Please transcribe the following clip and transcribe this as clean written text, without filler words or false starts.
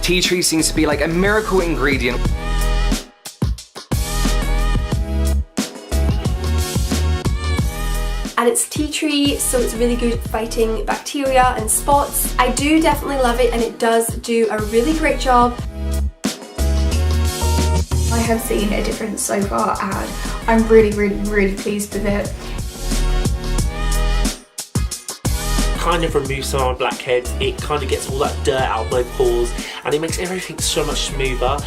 Tea tree seems to be like a miracle ingredient. And it's tea tree, so it's really good at fighting bacteria and spots. I do definitely love it, and it does do a really great job. I have seen a difference so far, and I'm really pleased with it. Kind of removes some of my blackheads, it kind of gets all that dirt out of my pores, and it makes everything so much smoother.